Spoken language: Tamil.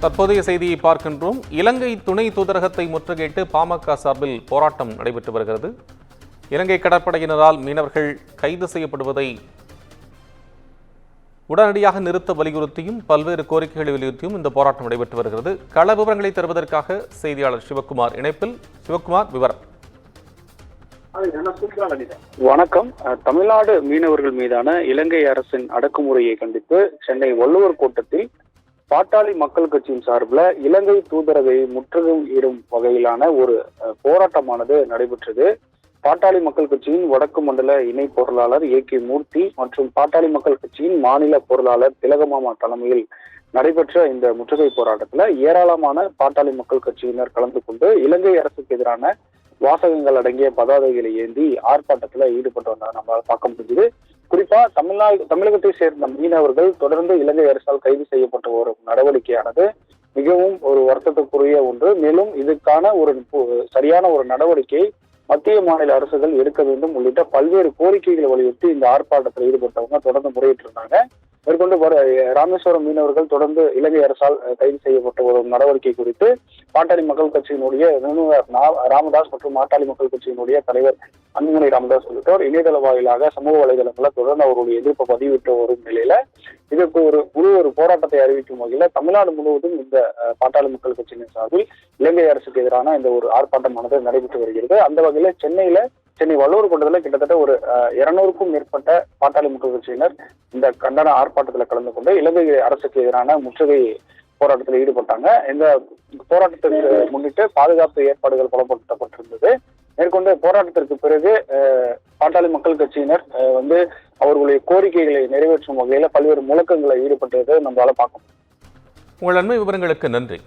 தற்போதைய செய்தியை பார்க்கின்றோம். இலங்கை துணை தூதரகத்தை முற்றுகையிட்டு பாமக சார்பில் போராட்டம் நடைபெற்று வருகிறது. இலங்கை கடற்படையினரால் மீனவர்கள் கைது செய்யப்படுவதை உடனடியாக நிறுத்த வலியுறுத்தியும் பல்வேறு கோரிக்கைகளை வலியுறுத்தியும் இந்த போராட்டம் நடைபெற்று வருகிறது. கள விவரங்களை தருவதற்காக செய்தியாளர் சிவக்குமார் இணைப்பில். சிவக்குமார், விவரம். வணக்கம். தமிழ்நாடு மீனவர்கள் மீதான இலங்கை அரசின் அடக்குமுறையை கண்டித்து சென்னை வள்ளுவர் கோட்டத்தில் பாட்டாளி மக்கள் கட்சியின் சார்பில் இலங்கை தூதரகை முற்றுகையிடும் வகையிலான ஒரு போராட்டமானது நடைபெற்றது. பாட்டாளி மக்கள் கட்சியின் வடக்கு மண்டல இணை பொருளாளர் ஏ.கே. மூர்த்தி மற்றும் பாட்டாளி மக்கள் கட்சியின் மாநில பொருளாளர் திலகமாமா தலைமையில் நடைபெற்ற இந்த முற்றுகை போராட்டத்துல ஏராளமான பாட்டாளி மக்கள் கட்சியினர் கலந்து கொண்டு இலங்கை அரசுக்கு எதிரான வாசகங்கள் அடங்கிய பதாதைகளை ஏந்தி ஆர்ப்பாட்டத்துல ஈடுபட்டு வந்தாங்க நம்மளால பார்க்க முடிஞ்சது. குறிப்பா தமிழகத்தை சேர்ந்த மீனவர்கள் தொடர்ந்து இலங்கை அரசால் கைது செய்யப்பட்ட ஒரு நடவடிக்கையானது மிகவும் ஒரு வருத்தத்துக்குரிய ஒன்று. மேலும் இதுக்கான ஒரு சரியான ஒரு நடவடிக்கை மத்திய மாநில அரசுகள் எடுக்க வேண்டும் உள்ளிட்ட பல்வேறு கோரிக்கைகளை வலியுறுத்தி இந்த ஆர்ப்பாட்டத்தில் ஈடுபட்டவங்க தொடர்ந்து முறையிட்டு இருந்தாங்க. மேற்கொண்டு ராமேஸ்வரம் மீனவர்கள் தொடர்ந்து இலங்கை அரசால் கைது செய்யப்பட்ட ஒரு நடவடிக்கை குறித்து பாட்டாளி மக்கள் கட்சியினுடைய ராமதாஸ் மற்றும் பாட்டாளி மக்கள் கட்சியினுடைய தலைவர் அன்புமணி ராமதாஸ் உள்ளிட்டோர் இணையதள வாயிலாக சமூக வலைதளங்களை தொடர்ந்து அவருடைய எதிர்ப்பை பதிவிட்டு வரும் நிலையில இதற்கு ஒரு போராட்டத்தை அறிவிக்கும் வகையில தமிழ்நாடு முழுவதும் இந்த பாட்டாளி மக்கள் கட்சியின் சார்பில் இலங்கை அரசுக்கு எதிரான இந்த ஒரு ஆர்ப்பாட்டமானது நடைபெற்று வருகிறது. அந்த வகையில சென்னை வள்ளுவர் கோட்டத்தில் கிட்டத்தட்ட ஒரு 200க்கும் மேற்பட்ட பாட்டாளி மக்கள் கட்சியினர் இந்த கண்டன ஆர்ப்பாட்டத்தில் கலந்து கொண்டு இலங்கை அரசுக்கு எதிரான முற்றுகை போராட்டத்தில் ஈடுபட்டாங்க. இந்த போராட்டத்திற்கு முன்னிட்டு பாதுகாப்பு ஏற்பாடுகள் பலப்படுத்தப்பட்டிருந்தது. மேற்கொண்டு போராட்டத்திற்கு பிறகு பாட்டாளி மக்கள் கட்சியினர் அவர்களுடைய கோரிக்கைகளை நிறைவேற்றும் வகையில பல்வேறு முழக்கங்களை ஈடுபட்டதை நம்மளால பார்க்க முடியும். உங்கள் அண்மை விவரங்களுக்கு நன்றி.